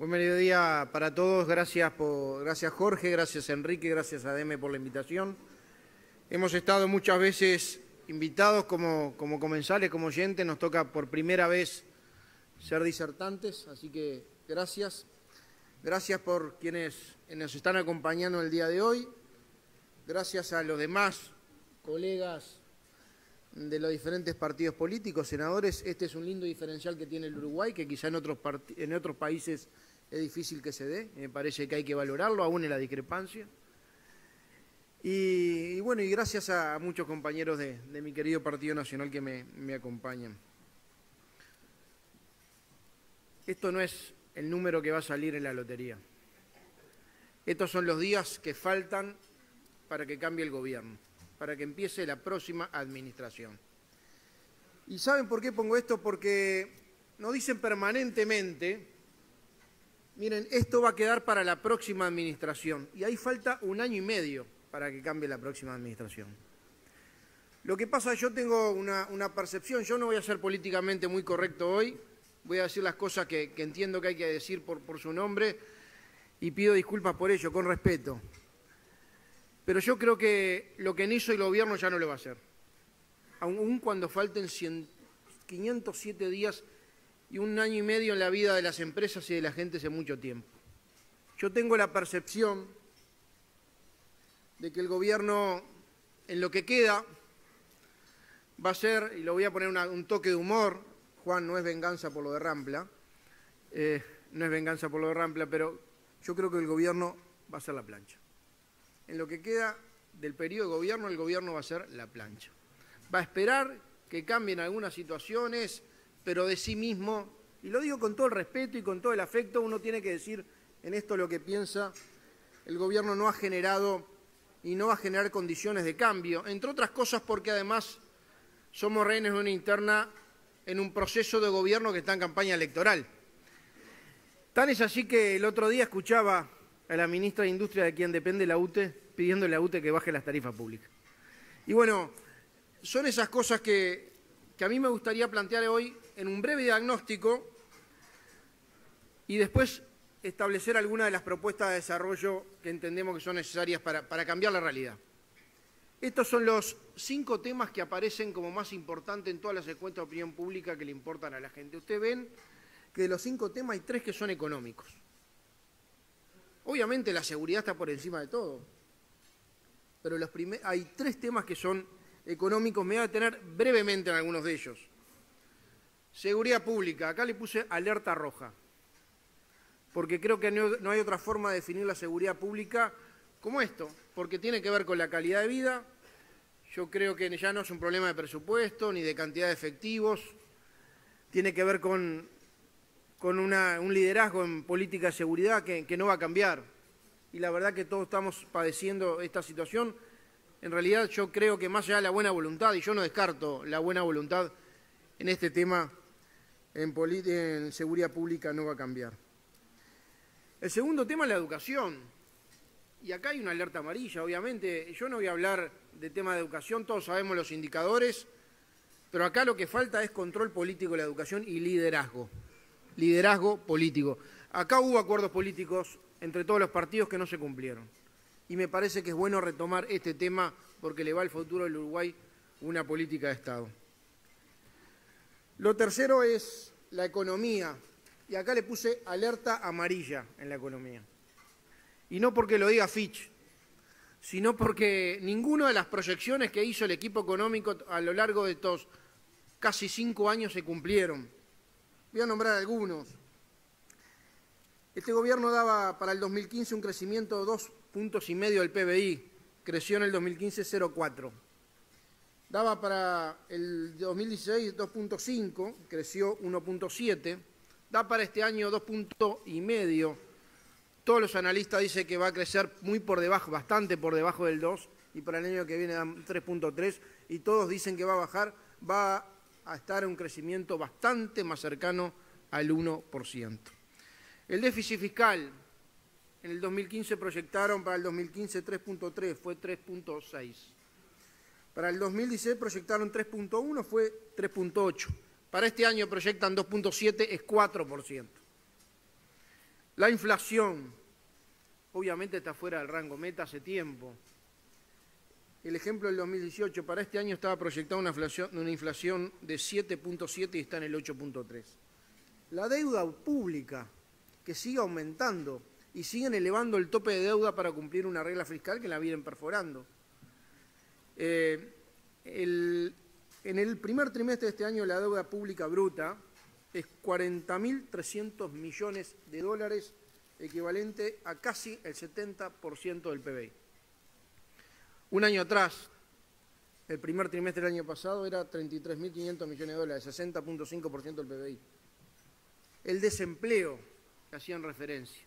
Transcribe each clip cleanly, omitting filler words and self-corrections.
Buen mediodía para todos. Gracias Jorge, gracias Enrique, gracias a Deme por la invitación. Hemos estado muchas veces invitados como comensales, como oyentes. Nos toca por primera vez ser disertantes, así que gracias. Gracias por quienes nos están acompañando el día de hoy. Gracias a los demás colegas de los diferentes partidos políticos, senadores. Este es un lindo diferencial que tiene el Uruguay, que quizá en otros países es difícil que se dé. Me parece que hay que valorarlo, aún en la discrepancia. Y bueno, y gracias a muchos compañeros de mi querido Partido Nacional que me acompañan. Esto no es el número que va a salir en la lotería. Estos son los días que faltan para que cambie el gobierno, para que empiece la próxima administración. ¿Y saben por qué pongo esto? Porque nos dicen permanentemente, miren, esto va a quedar para la próxima administración, y ahí falta 1 año y medio para que cambie la próxima administración. Lo que pasa, yo tengo una percepción, yo no voy a ser políticamente muy correcto hoy, voy a decir las cosas que entiendo que hay que decir por su nombre, y pido disculpas por ello, con respeto. Pero yo creo que lo que no hizo el gobierno ya no lo va a hacer. Aun cuando falten 507 días y 1 año y medio en la vida de las empresas y de la gente hace mucho tiempo. Yo tengo la percepción de que el gobierno, en lo que queda, va a ser, y lo voy a poner un toque de humor, Juan, no es venganza por lo de Rampla, no es venganza por lo de Rampla, pero yo creo que el gobierno va a ser la plancha. En lo que queda del periodo de gobierno, el gobierno va a ser la plancha. Va a esperar que cambien algunas situaciones, pero de sí mismo, y lo digo con todo el respeto y con todo el afecto, uno tiene que decir en esto lo que piensa. El gobierno no ha generado y no va a generar condiciones de cambio, entre otras cosas porque además somos rehenes de una interna en un proceso de gobierno que está en campaña electoral. Tan es así que el otro día escuchaba a la ministra de Industria, de quien depende la UTE, pidiéndole a la UTE que baje las tarifas públicas. Y bueno, son esas cosas que a mí me gustaría plantear hoy en un breve diagnóstico y después establecer algunas de las propuestas de desarrollo que entendemos que son necesarias para cambiar la realidad. Estos son los 5 temas que aparecen como más importantes en todas las encuestas de opinión pública que le importan a la gente. Ustedes ven que de los 5 temas hay 3 que son económicos. Obviamente la seguridad está por encima de todo, pero hay 3 temas que son económicos. Me voy a detener brevemente en algunos de ellos. Seguridad pública, acá le puse alerta roja, porque creo que no hay otra forma de definir la seguridad pública como esto, porque tiene que ver con la calidad de vida. Yo creo que ya no es un problema de presupuesto ni de cantidad de efectivos, tiene que ver con un liderazgo en política de seguridad que no va a cambiar. Y la verdad que todos estamos padeciendo esta situación. En realidad yo creo que más allá de la buena voluntad, y yo no descarto la buena voluntad en este tema, en seguridad pública no va a cambiar. El segundo tema es la educación. Y acá hay una alerta amarilla, obviamente. Yo no voy a hablar de tema de educación, todos sabemos los indicadores, pero acá lo que falta es control político de la educación y liderazgo. Liderazgo político. Acá hubo acuerdos políticos entre todos los partidos que no se cumplieron. Y me parece que es bueno retomar este tema porque le va al futuro del Uruguay una política de Estado. Lo tercero es la economía. Y acá le puse alerta amarilla en la economía. Y no porque lo diga Fitch, sino porque ninguna de las proyecciones que hizo el equipo económico a lo largo de estos casi 5 años se cumplieron. Voy a nombrar algunos. Este gobierno daba para el 2015 un crecimiento de 2,5 puntos del PBI, creció en el 2015 0,4. Daba para el 2016 2,5, creció 1,7. Da para este año 2,5 puntos. Todos los analistas dicen que va a crecer muy por debajo, bastante por debajo del 2, y para el año que viene da 3,3, y todos dicen que va a bajar, va a estar en un crecimiento bastante más cercano al 1%. El déficit fiscal, en el 2015 proyectaron para el 2015 3,3, fue 3,6. Para el 2016 proyectaron 3,1, fue 3,8. Para este año proyectan 2,7, es 4%. La inflación, obviamente está fuera del rango meta hace tiempo. El ejemplo del 2018, para este año estaba proyectada una inflación de 7.7 y está en el 8.3. La deuda pública, que sigue aumentando y siguen elevando el tope de deuda para cumplir una regla fiscal que la vienen perforando. En el primer trimestre de este año la deuda pública bruta es 40.300 millones de dólares, equivalente a casi el 70% del PBI. Un año atrás, el primer trimestre del año pasado, era 33.500 millones de dólares, 60.5% del PBI. El desempleo, que hacían referencia.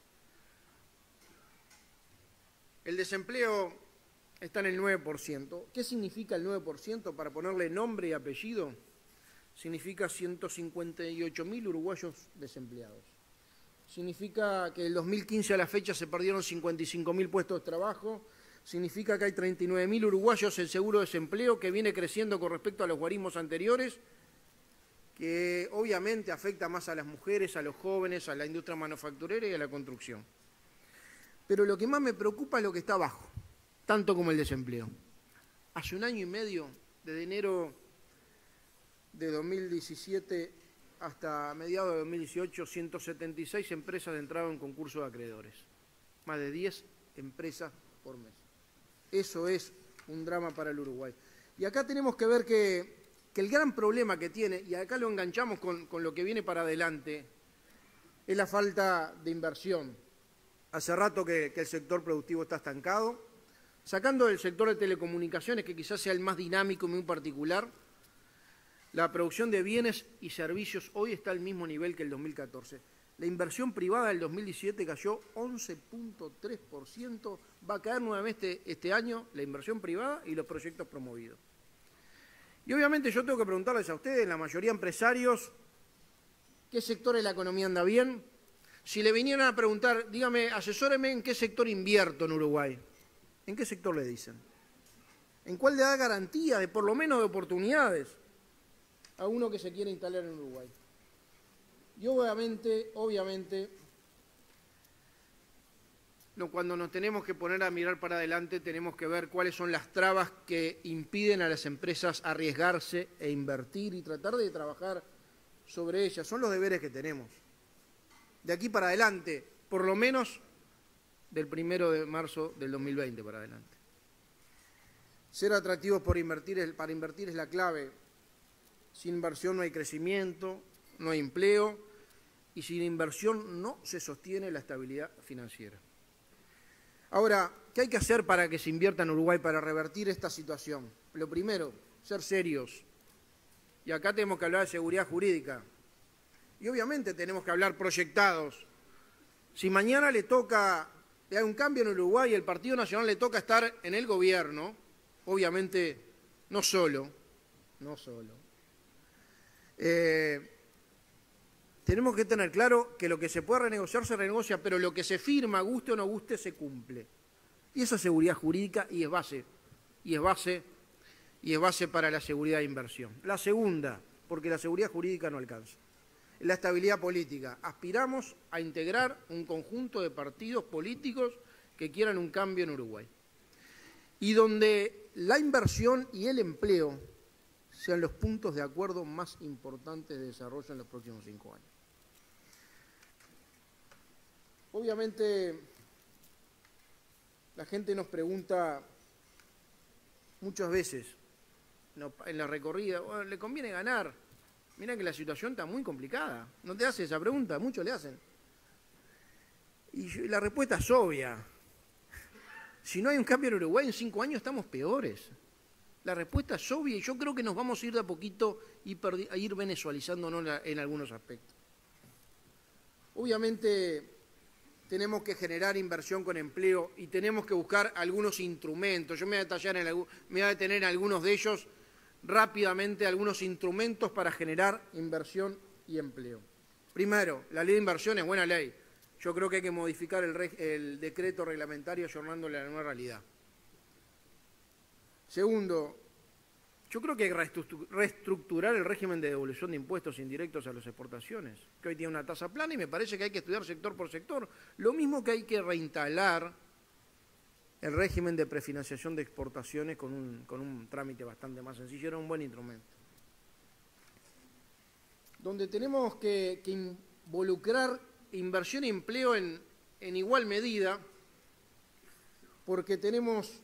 El desempleo está en el 9%. ¿Qué significa el 9%? Para ponerle nombre y apellido, significa 158.000 uruguayos desempleados. Significa que del 2015 a la fecha se perdieron 55.000 puestos de trabajo. Significa que hay 39.000 uruguayos en seguro de desempleo, que viene creciendo con respecto a los guarismos anteriores, que obviamente afecta más a las mujeres, a los jóvenes, a la industria manufacturera y a la construcción. Pero lo que más me preocupa es lo que está abajo, tanto como el desempleo. Hace un año y medio, desde enero de 2017 hasta mediados de 2018, 176 empresas entraron en concurso de acreedores. Más de 10 empresas por mes. Eso es un drama para el Uruguay. Y acá tenemos que ver que el gran problema que tiene, y acá lo enganchamos con lo que viene para adelante, es la falta de inversión. Hace rato que el sector productivo está estancado. Sacando del sector de telecomunicaciones, que quizás sea el más dinámico y muy particular, la producción de bienes y servicios hoy está al mismo nivel que el 2014. La inversión privada del 2017 cayó 11.3%. Va a caer nuevamente este año la inversión privada y los proyectos promovidos. Y obviamente yo tengo que preguntarles a ustedes, la mayoría empresarios, ¿qué sector de la economía anda bien? Si le vinieran a preguntar, dígame, asesóreme en qué sector invierto en Uruguay. ¿En qué sector le dicen? ¿En cuál le da garantía de por lo menos de oportunidades a uno que se quiere instalar en Uruguay? Y obviamente, cuando nos tenemos que poner a mirar para adelante, tenemos que ver cuáles son las trabas que impiden a las empresas arriesgarse e invertir y tratar de trabajar sobre ellas. Son los deberes que tenemos. De aquí para adelante, por lo menos del 1 de marzo del 2020 para adelante. Ser atractivos para invertir es la clave. Sin inversión no hay crecimiento, no hay empleo, y sin inversión no se sostiene la estabilidad financiera. Ahora, ¿qué hay que hacer para que se invierta en Uruguay para revertir esta situación? Lo primero, ser serios. Y acá tenemos que hablar de seguridad jurídica. Y obviamente tenemos que hablar proyectados. Si mañana hay un cambio en Uruguay y el Partido Nacional le toca estar en el gobierno, obviamente no solo, tenemos que tener claro que lo que se puede renegociar se renegocia, pero lo que se firma, guste o no guste, se cumple. Y esa es seguridad jurídica y es base para la seguridad de inversión. La segunda, porque la seguridad jurídica no alcanza, es la estabilidad política. Aspiramos a integrar un conjunto de partidos políticos que quieran un cambio en Uruguay. Y donde la inversión y el empleo sean los puntos de acuerdo más importantes de desarrollo en los próximos 5 años. Obviamente, la gente nos pregunta muchas veces en la recorrida, bueno, ¿le conviene ganar? Mirá que la situación está muy complicada. ¿No te hace esa pregunta? Muchos le hacen. Y la respuesta es obvia. Si no hay un cambio en Uruguay, en 5 años estamos peores. La respuesta es obvia y yo creo que nos vamos a ir de a poquito a ir venezualizándonos en algunos aspectos. Obviamente tenemos que generar inversión con empleo y tenemos que buscar algunos instrumentos. Yo me voy a detener en algunos de ellos rápidamente, algunos instrumentos para generar inversión y empleo. Primero, la ley de inversión es buena ley. Yo creo que hay que modificar el decreto reglamentario ayornándole a la nueva realidad. Segundo, Yo creo que hay que reestructurar el régimen de devolución de impuestos indirectos a las exportaciones, que hoy tiene una tasa plana y me parece que hay que estudiar sector por sector. Lo mismo que hay que reinstalar el régimen de prefinanciación de exportaciones con un trámite bastante más sencillo, era un buen instrumento. Donde tenemos que involucrar inversión y empleo en igual medida, porque tenemos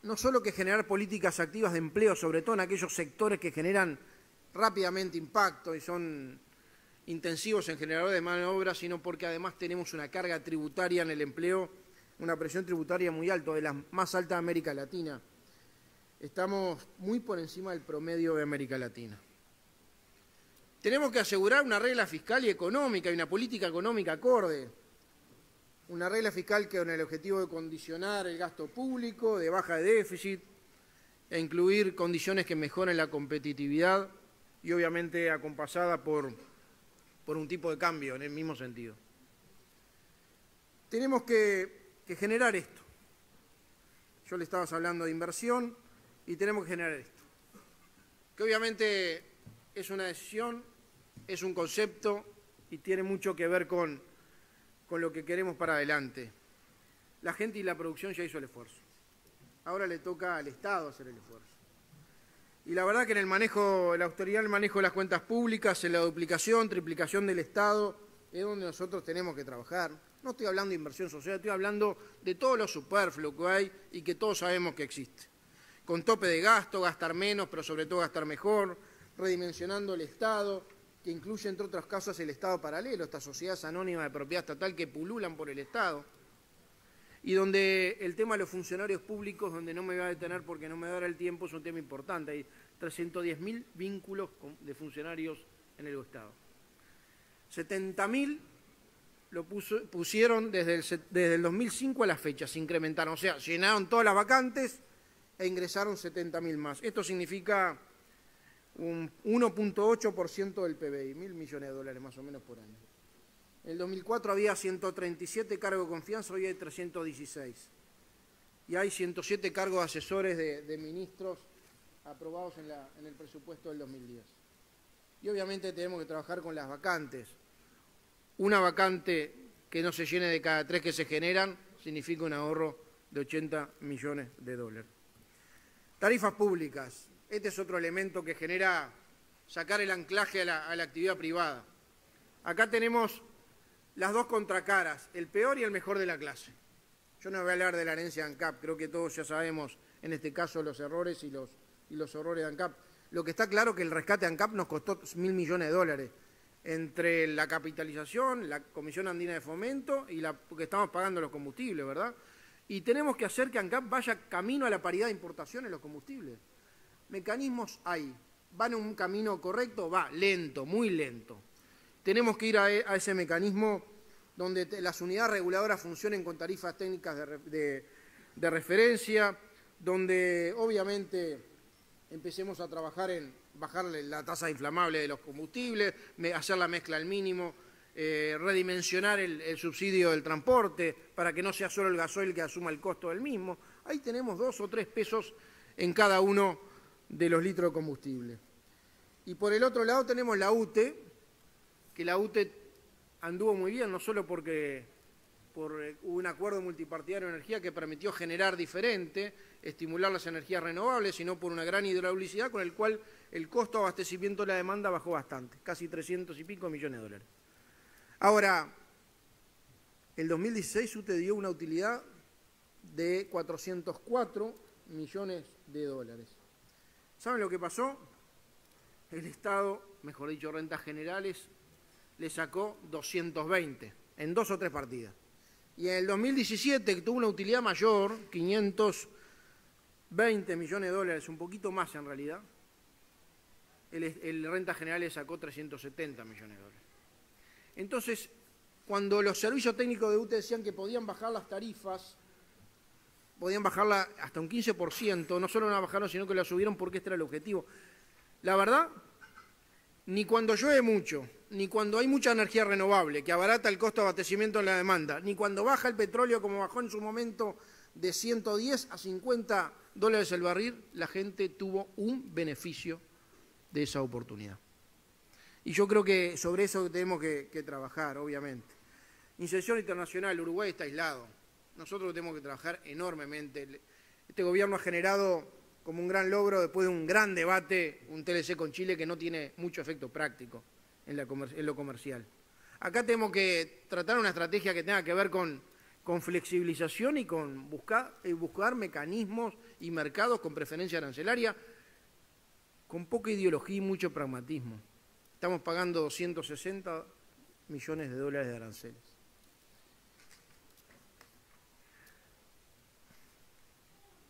no solo que generar políticas activas de empleo, sobre todo en aquellos sectores que generan rápidamente impacto y son intensivos en generadores de mano de obra, sino porque además tenemos una carga tributaria en el empleo, una presión tributaria muy alta, de las más altas de América Latina. Estamos muy por encima del promedio de América Latina. Tenemos que asegurar una regla fiscal y económica y una política económica acorde. Una regla fiscal que con el objetivo de condicionar el gasto público, de baja de déficit, e incluir condiciones que mejoren la competitividad y obviamente acompasada por un tipo de cambio en el mismo sentido. Tenemos que generar esto. Yo le estaba hablando de inversión y tenemos que generar esto. Que obviamente es una decisión, es un concepto y tiene mucho que ver con lo que queremos para adelante. La gente y la producción ya hizo el esfuerzo. Ahora le toca al Estado hacer el esfuerzo. Y la verdad que en el manejo, la austeridad en el manejo de las cuentas públicas, en la duplicación, triplicación del Estado, es donde nosotros tenemos que trabajar. No estoy hablando de inversión social, estoy hablando de todo lo superfluo que hay y que todos sabemos que existe. Con tope de gasto, gastar menos, pero sobre todo gastar mejor, redimensionando el Estado, que incluye, entre otras cosas, el Estado paralelo, estas sociedades anónimas de propiedad estatal que pululan por el Estado, y donde el tema de los funcionarios públicos, donde no me voy a detener porque no me dará el tiempo, es un tema importante. Hay 310.000 vínculos de funcionarios en el Estado. 70.000 lo pusieron desde el 2005 a la fecha, se incrementaron, o sea, llenaron todas las vacantes e ingresaron 70.000 más. Esto significa un 1.8% del PBI, 1.000 millones de dólares más o menos por año. En el 2004 había 137 cargos de confianza, hoy hay 316. Y hay 107 cargos de asesores de ministros aprobados en el presupuesto del 2010. Y obviamente tenemos que trabajar con las vacantes. Una vacante que no se llene de cada 3 que se generan significa un ahorro de 80 millones de dólares. Tarifas públicas. Este es otro elemento que genera sacar el anclaje a la actividad privada. Acá tenemos las dos contracaras, el peor y el mejor de la clase. Yo no voy a hablar de la herencia de ANCAP, creo que todos ya sabemos en este caso los errores y los horrores de ANCAP. Lo que está claro es que el rescate de ANCAP nos costó 1.000 millones de dólares, entre la capitalización, la Comisión Andina de Fomento y porque estamos pagando los combustibles, ¿verdad? Y tenemos que hacer que ANCAP vaya camino a la paridad de importación en los combustibles. Mecanismos hay. ¿Va en un camino correcto? Va, lento, muy lento. Tenemos que ir a ese mecanismo donde las unidades reguladoras funcionen con tarifas técnicas de referencia, donde obviamente empecemos a trabajar en bajarle la tasa inflamable de los combustibles, hacer la mezcla al mínimo, redimensionar el subsidio del transporte para que no sea solo el gasoil que asuma el costo del mismo. Ahí tenemos 2 o 3 pesos en cada uno de los litros de combustible. Y por el otro lado tenemos la UTE, que la UTE anduvo muy bien, no solo porque hubo un acuerdo multipartidario de energía que permitió generar diferente, estimular las energías renovables, sino por una gran hidraulicidad con el cual el costo de abastecimiento de la demanda bajó bastante, casi 300 y pico millones de dólares. Ahora, el 2016 UTE dio una utilidad de 404 millones de dólares. ¿Saben lo que pasó? El Estado, mejor dicho, Rentas Generales, le sacó 220 en 2 o 3 partidas. Y en el 2017, que tuvo una utilidad mayor, 520 millones de dólares, un poquito más en realidad, el Rentas Generales le sacó 370 millones de dólares. Entonces, cuando los servicios técnicos de UTE decían que podían bajar las tarifas, podían bajarla hasta un 15%, no solo la bajaron, sino que la subieron porque este era el objetivo. La verdad, ni cuando llueve mucho, ni cuando hay mucha energía renovable, que abarata el costo de abastecimiento en la demanda, ni cuando baja el petróleo como bajó en su momento de 110 a 50 dólares el barril, la gente tuvo un beneficio de esa oportunidad. Y yo creo que sobre eso tenemos que trabajar, obviamente. Inserción internacional, Uruguay está aislado. Nosotros tenemos que trabajar enormemente. Este gobierno ha generado como un gran logro, después de un gran debate, un TLC con Chile que no tiene mucho efecto práctico en lo comercial. Acá tenemos que tratar una estrategia que tenga que ver con flexibilización y con buscar mecanismos y mercados con preferencia arancelaria, con poca ideología y mucho pragmatismo. Estamos pagando 260 millones de dólares de aranceles.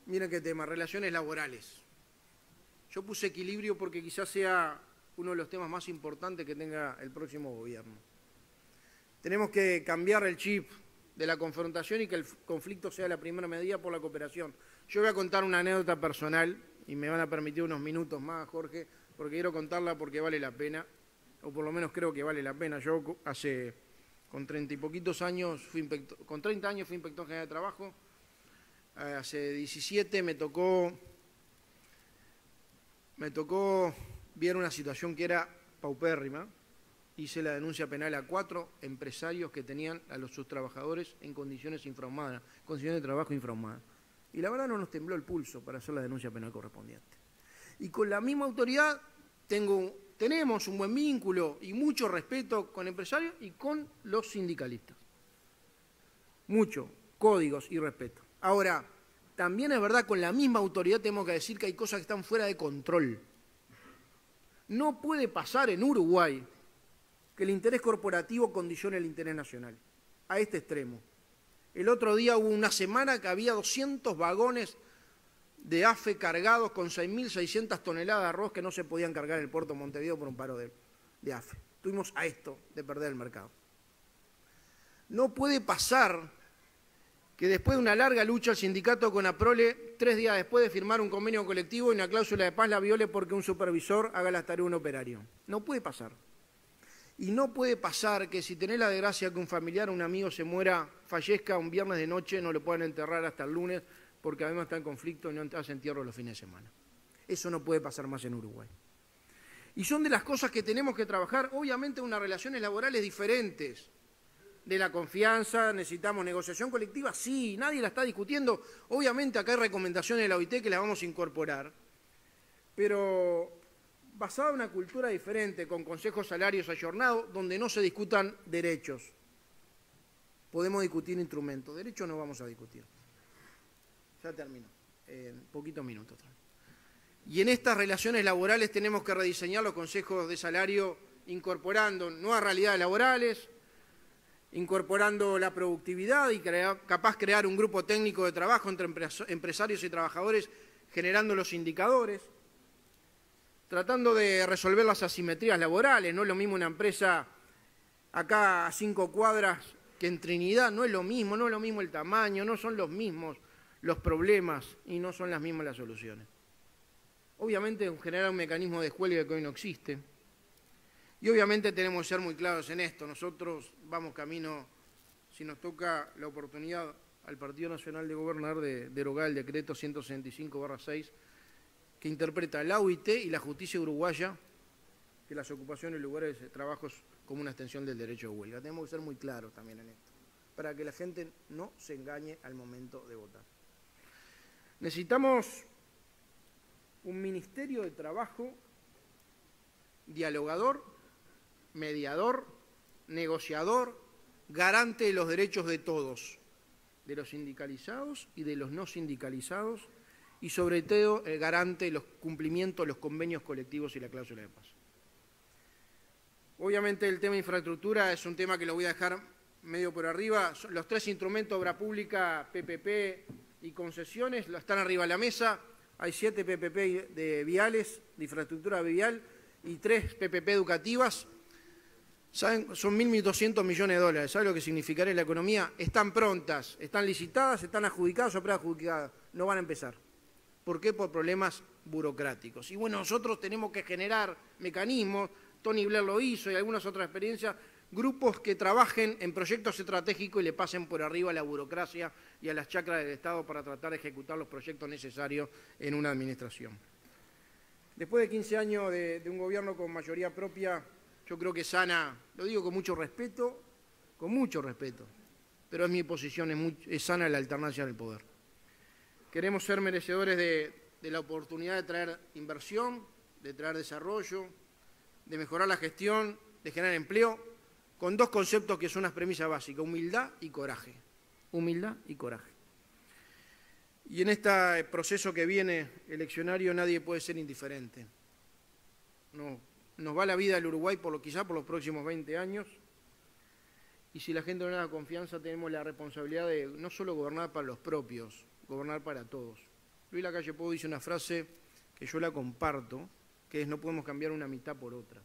Miren qué tema, relaciones laborales. Yo puse equilibrio porque quizás sea uno de los temas más importantes que tenga el próximo gobierno. Tenemos que cambiar el chip de la confrontación y que el conflicto sea la primera medida por la cooperación. Yo voy a contar una anécdota personal y me van a permitir unos minutos más, Jorge, porque quiero contarla porque vale la pena, o por lo menos creo que vale la pena. Yo con 30 y poquitos años, con 30 años fui inspector general de trabajo. Hace 17 me tocó ver una situación que era paupérrima. Hice la denuncia penal a 4 empresarios que tenían a sus trabajadores en condiciones infrahumanas, condiciones de trabajo infrahumanas. Y la verdad no nos tembló el pulso para hacer la denuncia penal correspondiente. Y con la misma autoridad tenemos un buen vínculo y mucho respeto con empresarios y con los sindicalistas. Mucho, códigos y respeto. Ahora, también es verdad, con la misma autoridad tenemos que decir que hay cosas que están fuera de control. No puede pasar en Uruguay que el interés corporativo condicione el interés nacional, a este extremo. El otro día hubo una semana que había 200 vagones de AFE cargados con 6.600 toneladas de arroz que no se podían cargar en el puerto de Montevideo por un paro de AFE. Estuvimos a esto de perder el mercado. No puede pasar que después de una larga lucha el sindicato Conaprole, 3 días después de firmar un convenio colectivo y una cláusula de paz la viole porque un supervisor haga las tareas de un operario. No puede pasar. Y no puede pasar que si tenés la desgracia que un familiar o un amigo se muera, fallezca un viernes de noche, no lo puedan enterrar hasta el lunes porque además está en conflicto y no hace entierro los fines de semana. Eso no puede pasar más en Uruguay. Y son de las cosas que tenemos que trabajar, obviamente, unas relaciones laborales diferentes. De la confianza, necesitamos negociación colectiva, sí, nadie la está discutiendo. Obviamente acá hay recomendaciones de la OIT que las vamos a incorporar, pero basada en una cultura diferente, con consejos salarios ayornados, donde no se discutan derechos. Podemos discutir instrumentos, derechos no vamos a discutir. Ya termino, en poquitos minutos. Y en estas relaciones laborales tenemos que rediseñar los consejos de salario incorporando nuevas realidades laborales, incorporando la productividad y capaz crear un grupo técnico de trabajo entre empresarios y trabajadores, generando los indicadores, tratando de resolver las asimetrías laborales. No es lo mismo una empresa acá a 5 cuadras que en Trinidad, no es lo mismo el tamaño, no son los mismos los problemas y no son las mismas las soluciones. Obviamente generar un mecanismo de huelga que hoy no existe. Y obviamente tenemos que ser muy claros en esto. Nosotros vamos camino, si nos toca la oportunidad al Partido Nacional de Gobernar, de derogar el decreto 165/6, que interpreta la OIT y la justicia uruguaya, que las ocupaciones y lugares de trabajo es como una extensión del derecho de huelga. Tenemos que ser muy claros también en esto, para que la gente no se engañe al momento de votar. Necesitamos un Ministerio de Trabajo dialogador, mediador, negociador, garante de los derechos de todos, de los sindicalizados y de los no sindicalizados, y sobre todo garante de los cumplimientos de los convenios colectivos y la cláusula de paz. Obviamente el tema de infraestructura es un tema que lo voy a dejar medio por arriba. Los 3 instrumentos, obra pública, PPP y concesiones, están arriba de la mesa. Hay 7 PPP de viales, de infraestructura vial, y 3 PPP educativas. ¿Saben? Son 1.200 millones de dólares. ¿Saben lo que significará en la economía? Están prontas, están licitadas, están adjudicadas o preadjudicadas. No van a empezar. ¿Por qué? Por problemas burocráticos. Y bueno, nosotros tenemos que generar mecanismos, Tony Blair lo hizo y algunas otras experiencias, grupos que trabajen en proyectos estratégicos y le pasen por arriba a la burocracia y a las chacras del Estado para tratar de ejecutar los proyectos necesarios en una administración. Después de 15 años de un gobierno con mayoría propia, yo creo que sana, lo digo con mucho respeto, pero es mi posición, es sana la alternancia del poder. Queremos ser merecedores de la oportunidad de traer inversión, de traer desarrollo, de mejorar la gestión, de generar empleo, con dos conceptos que son las premisas básicas, humildad y coraje. Humildad y coraje. Y en este proceso que viene eleccionario nadie puede ser indiferente. No, nos va la vida del Uruguay quizá por los próximos 20 años, y si la gente no nos da confianza tenemos la responsabilidad de no solo gobernar para los propios, gobernar para todos. Luis Lacalle Pou dice una frase que yo la comparto, que es: no podemos cambiar una mitad por otra.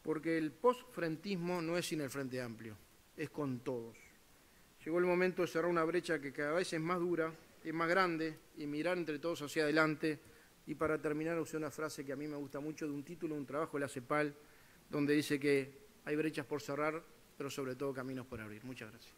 Porque el post-frentismo no es sin el Frente Amplio, es con todos. Llegó el momento de cerrar una brecha que cada vez es más dura, es más grande, y mirar entre todos hacia adelante. Y para terminar, usé una frase que a mí me gusta mucho, de un título de un trabajo de la CEPAL, donde dice que hay brechas por cerrar, pero sobre todo caminos por abrir. Muchas gracias.